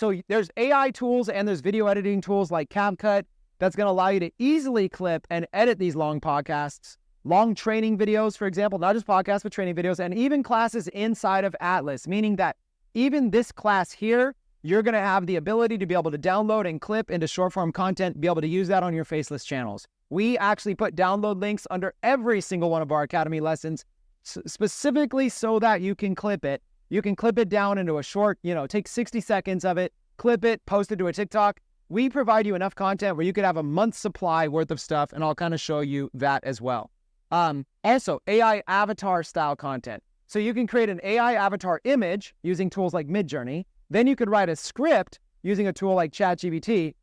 So there's AI tools and there's video editing tools like CapCut that's going to allow you to easily clip and edit these long podcasts, long training videos, for example, not just podcasts, but training videos, and even classes inside of Atlas, meaning that even this class here, you're going to have the ability to be able to download and clip into short form content, be able to use that on your Faceless channels. We actually put download links under every single one of our Academy lessons, specifically so that you can clip it. You can clip it down into a short, take 60 seconds of it, clip it, post it to a TikTok. We provide you enough content where you could have a month's supply worth of stuff, and I'll kind of show you that as well. Also, AI avatar style content. So you can create an AI avatar image using tools like Midjourney. Then you could write a script using a tool like ChatGPT,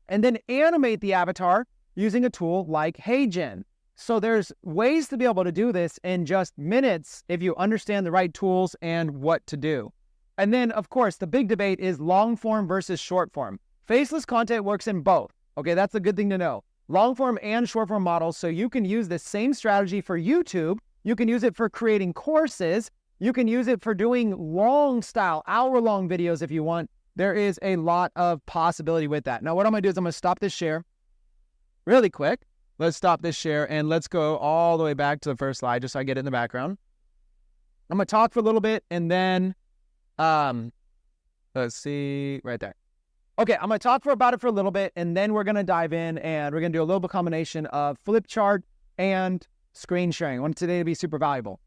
and then animate the avatar using a tool like HeyGen. So there's ways to be able to do this in just minutes if you understand the right tools and what to do. And then, of course, the big debate is long form versus short form. Faceless content works in both. Okay, that's a good thing to know. Long form and short form models, so you can use the same strategy for YouTube. You can use it for creating courses. You can use it for doing long style, hour-long videos if you want. There is a lot of possibility with that. Now, what I'm going to do is I'm going to stop this share really quick. Let's stop this share and let's go all the way back to the first slide just so I get it in the background. I'm going to talk for a little bit and then, let's see, right there. Okay, I'm going to talk about it for a little bit and then we're going to dive in and we're going to do a little bit combination of flip chart and screen sharing. I want today to be super valuable.